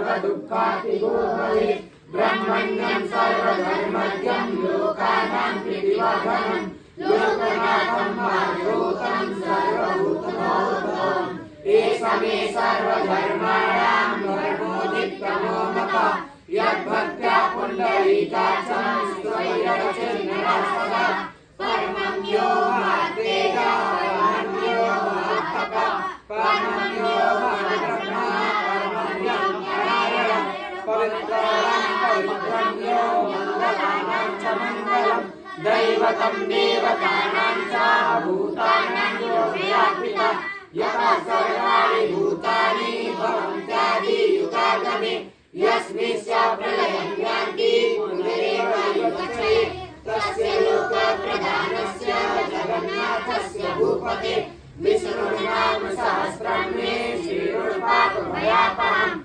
सर्वदुःखातिगो भवेत् ब्रह्मण्यं सर्वधर्मज्ञं लोकानां प्रतिवर्धनं लोकनाथं माधोतं सर्वभूतमोहम् एष मे सर्वधर्माणां धर्मोदितमो मतः यद्भक्त्या पुण्डरीकाक्षं स्वैरचिन्नः सदा परमं यो महातेजा परमं यो महातपः परमं यो महाब्रह्मा परमं यो नारायणः पवित्रं यो मङ्गलानां च मङ्गलम् दैवतं देवतानां च भूतानां यो व्यापितः यथा सर्वाणि भूतानि भवन्त्यादि युगागमे यस्मिन् प्रलयं यान्ति पुनरेव युगच्छति तस्य लोकप्रधानस्य जगन्नाथस्य भूपते विष्णुर्नाम सहस्रं मे श्रीरुपापभयापहम्